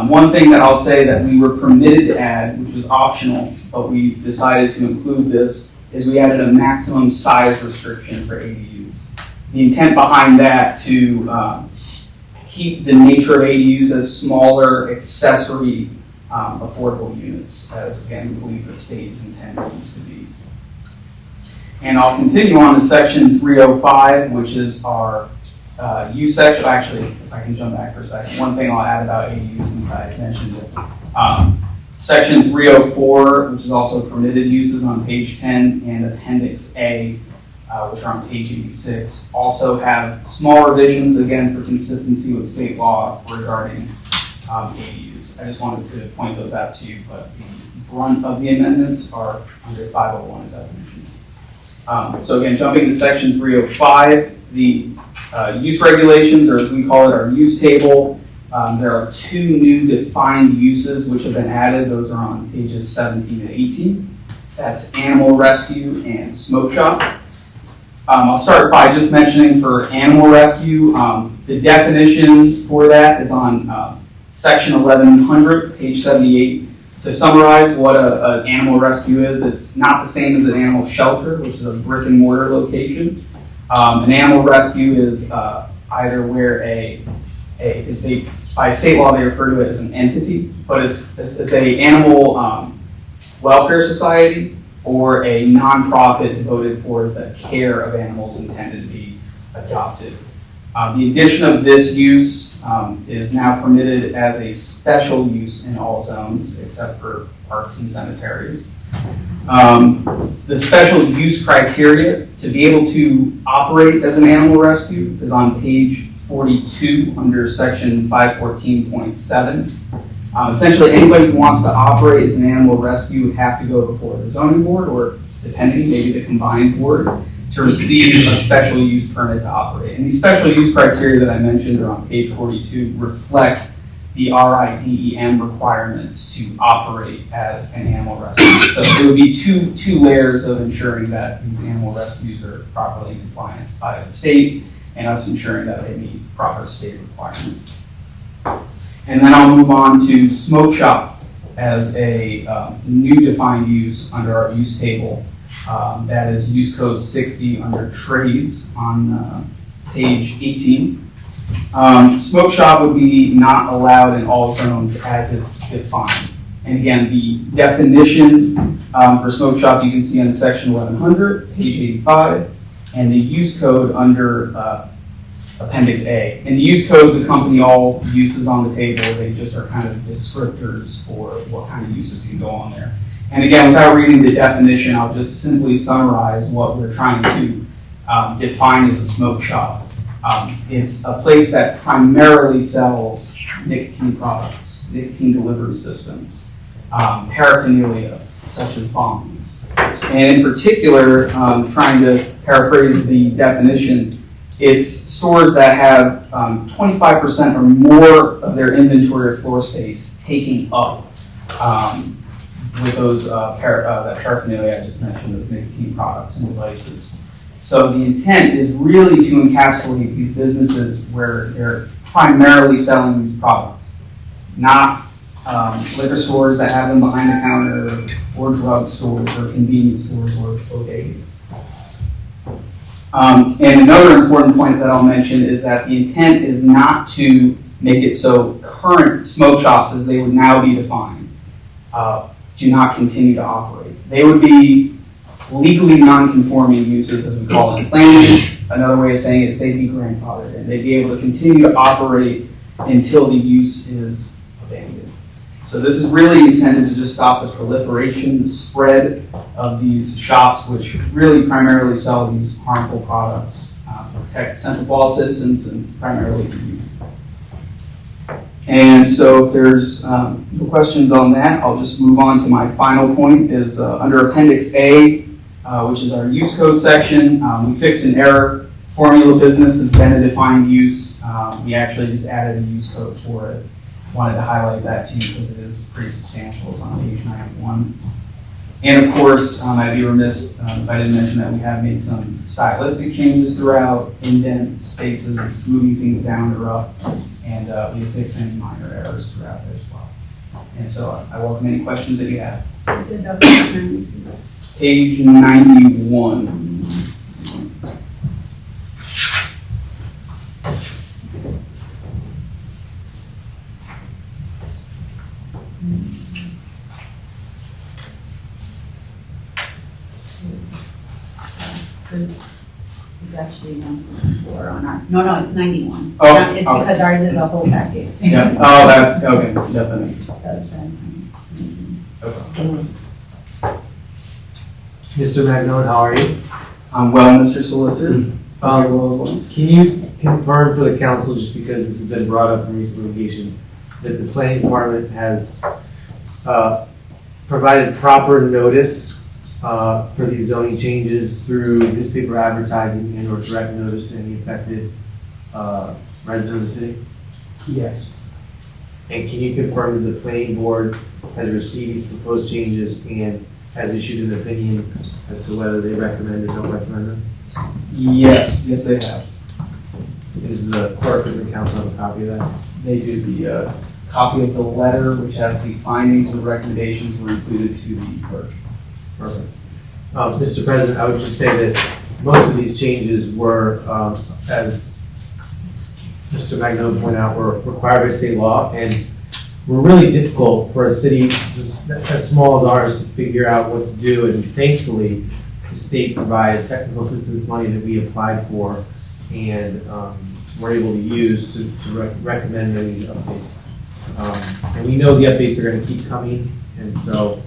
One thing that I'll say that we were permitted to add, which was optional, but we decided to include this, is we added a maximum size restriction for ADUs. The intent behind that to keep the nature of ADUs as smaller accessory affordable units, as again we believe the state's intent is to be. And I'll continue on to section 305, which is our use section. Actually, if I can jump back for a second, one thing I'll add about ADUs since I mentioned it. Section 304, which is also permitted uses on page 10, and Appendix A, which are on page 86, also have small revisions, again, for consistency with state law regarding ADUs. I just wanted to point those out to you, but the brunt of the amendments are under 501, as I mentioned. So again, jumping to section 305, the use regulations, or as we call it, our use table. There are two new defined uses which have been added. Those are on pages 17 and 18. That's animal rescue and smoke shop. I'll start by just mentioning for animal rescue, the definition for that is on section 1100, page 78. To summarize what an animal rescue is, it's not the same as an animal shelter, which is a brick and mortar location. An animal rescue is either where by state law they refer to it as an entity, but it's a animal welfare society or a nonprofit devoted for the care of animals intended to be adopted. The addition of this use is now permitted as a special use in all zones except for parks and cemeteries. The special use criteria to be able to operate as an animal rescue is on page 42 under section 514.7. Essentially, anybody who wants to operate as an animal rescue would have to go before the zoning board, or depending, maybe the combined board, to receive a special use permit to operate. And these special use criteria that I mentioned are on page 42 reflect the RIDEM requirements to operate as an animal rescue. So there would be two layers of ensuring that these animal rescues are properly in compliance by the state and us ensuring that they meet proper state requirements. And then I'll move on to smoke shop as a new defined use under our use table. That is use code 60 under trades on page 18. Smoke shop would be not allowed in all zones as it's defined. And again, the definition for smoke shop you can see on section 1100, page 85, and the use code under appendix A. And the use codes accompany all uses on the table. They just are kind of descriptors for what kind of uses can go on there. And again, without reading the definition, I'll just simply summarize what we're trying to define as a smoke shop. It's a place that primarily sells nicotine products, nicotine delivery systems, paraphernalia, such as bongs. And in particular, trying to paraphrase the definition, it's stores that have 25% or more of their inventory or floor space taking up with those that paraphernalia I just mentioned, those nicotine products and devices. So the intent is really to encapsulate these businesses where they're primarily selling these products, not liquor stores that have them behind the counter, or drug stores, or convenience stores, or bodegas. And another important point that I'll mention is that the intent is not to make it so current smoke shops, as they would now be defined, do not continue to operate. They would be legally non-conforming uses, as we call it in planning. Another way of saying it is they'd be grandfathered in. They'd be able to continue to operate until the use is abandoned. So this is really intended to just stop the proliferation, the spread of these shops, which really primarily sell these harmful products, protect Central Falls citizens and primarily the youth. And so if there's no questions on that, I'll just move on to my final point is under Appendix A, which is our use code section. We fixed an error. Formula business has been a defined use. We actually just added a use code for it. Wanted to highlight that to you because it is pretty substantial. It's on page 91. And of course, I'd be remiss if I didn't mention that we have made some stylistic changes throughout, indents, spaces, moving things down or up, and we have fixed any minor errors throughout as well. And so I welcome any questions that you have. Page 91. It's actually 174 on our, no, it's 91. Oh, It's because ours is a whole packet. Yeah. Oh, that's okay. Definitely. So I was trying to. Mr. Magnone, how are you? I'm well, Mr. Solicitor. Can you confirm for the council, just because this has been brought up in recent litigation, that the planning department has provided proper notice for these zoning changes through newspaper advertising and or direct notice to any affected resident of the city? Yes. And can you confirm that the planning board has received these proposed changes and has issued an opinion as to whether they recommend or don't recommend them? Yes, they have. Is the clerk of the council have a copy of that? They do. The copy of the letter, which has the findings and recommendations, were included to the clerk. Perfect. Mr. President, I would just say that most of these changes were, as Mr. Magnone pointed out, were required by state law and were really difficult for a city as small as ours to figure out what to do. And thankfully, the state provided technical assistance money that we applied for and were able to use to recommend these updates. And we know the updates are going to keep coming, and so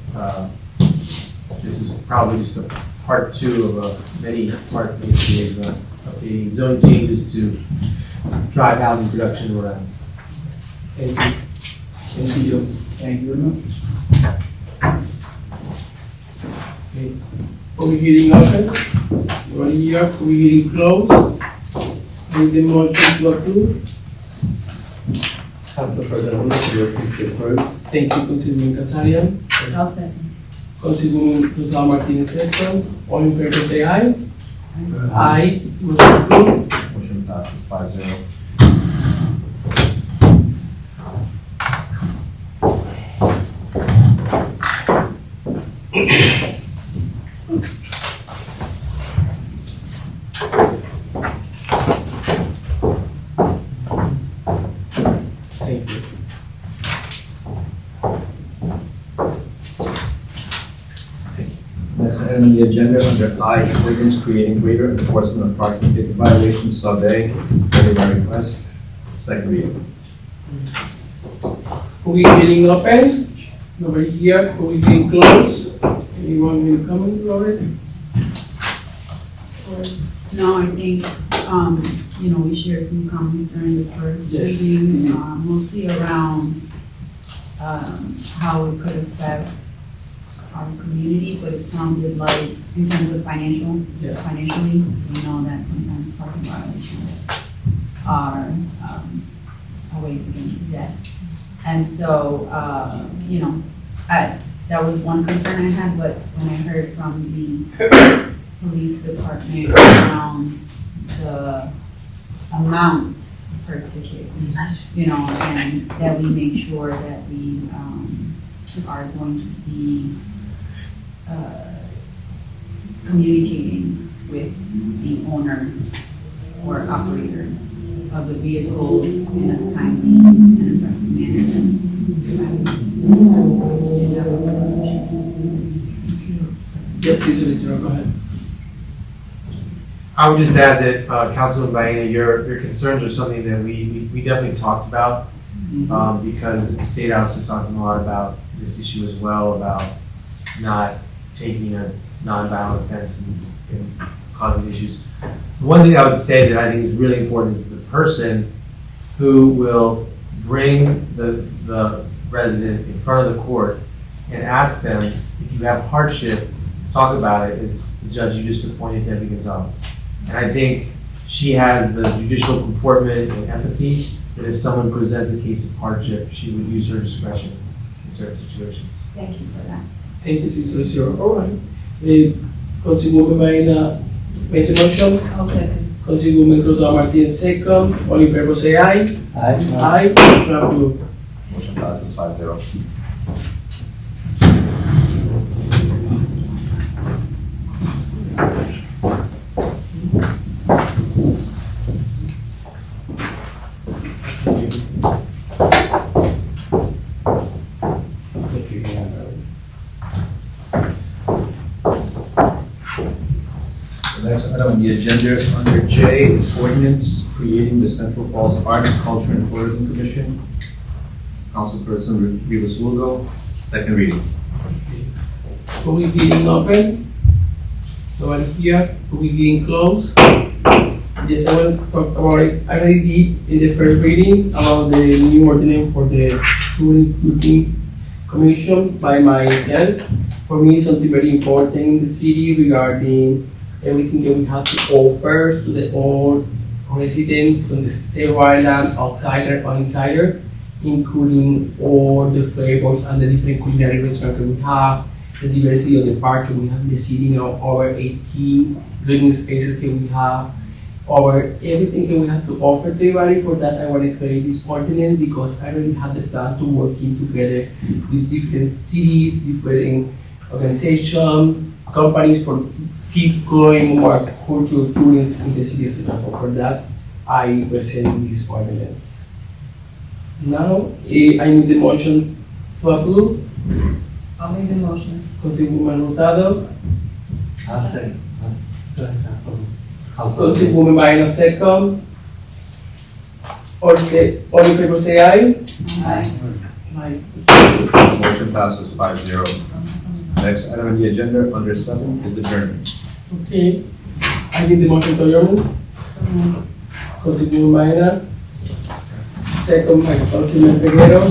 this is probably just a part two of many part of updating zoning changes to drive housing production around. Thank you. Thank you. Thank you very much. Okay. Public hearing open. Public hearing closed. Make the motion to approve. Council President, we make a motion to approve. Thank you, Councilman Kasarian. I'll second. Councilwoman Rosal Martinez second. All in favor say aye. Aye. Motion approved. Motion passes 5-0. item on the agenda under I, ordinance creating greater enforcement of parking ticket violations, sub A, further by request, second reading. Public hearing open. Nobody here. Public hearing closed. Anyone will come in, Robert? No, I think, we shared some comments during the first Yes. reading, mostly around, how it could affect our community, but it sounded like, in terms of financially, we know that sometimes parking violations are, a way to get into debt. And so, that was one concern I had, but when I heard from the police department around the amount per ticket, and that we make sure that we, are going to be, communicating with the owners or operators of the vehicles in a timely and effective manner. Yes, Solicitor, go ahead. I would just add that, Councilman Baena, your concerns are something that we definitely talked about, because the State House is talking a lot about this issue as well, about not taking a nonviolent offense and causing issues. One thing I would say that I think is really important is the person who will bring the resident in front of the court and ask them, if you have hardship, talk about it, is the judge you just appointed, Debbie Gonzalez. And I think she has the judicial comportment and empathy that if someone presents a case of hardship, she would use her discretion in certain situations. Thank you for that. Thank you, Solicitor. All right. Councilwoman Baena makes a motion. I'll second. Councilwoman Rosal Martinez second. All in favor say aye. Aye. Aye. Motion approved. Motion passes 5-0. The next item on the agenda under J is ordinance creating the Central Falls Arts, Culture, and Tourism Commission. Councilperson Rivas Lugo, second reading. Public hearing open. Nobody here. Public hearing closed. Yes, I will talk about it. I already did in the first reading about the new ordinance for the tourism commission by myself. For me, it's something very important in the city regarding everything that we have to offer to the all residents from the state of Ireland, outsider or insider, including all the flavors and the different culinary restaurants that we have, the diversity of the park that we have in the city, over 18 living spaces that we have, over everything that we have to offer to everybody. For that, I want to create this ordinance because I already have the plan to working together with different cities, different organizations, companies for keep growing more cultural tourism in the city of Singapore. For that, I present this ordinance. Now, I need the motion to approve. I'll make the motion. Councilwoman Rosado, I'll say. Go ahead, Councilman. Councilwoman Baena second. All in favor say aye. Aye. Motion passes 5-0. Next item on the agenda under 7 is adjournment. Okay. I need the motion to adjourn. Councilwoman Baena. Second by Councilman Peguero.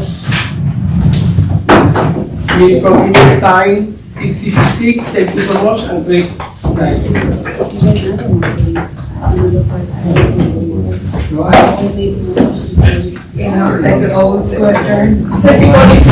Meeting concluded time 6:56. Thank you so much and great night. Second, always to adjourn. Everybody's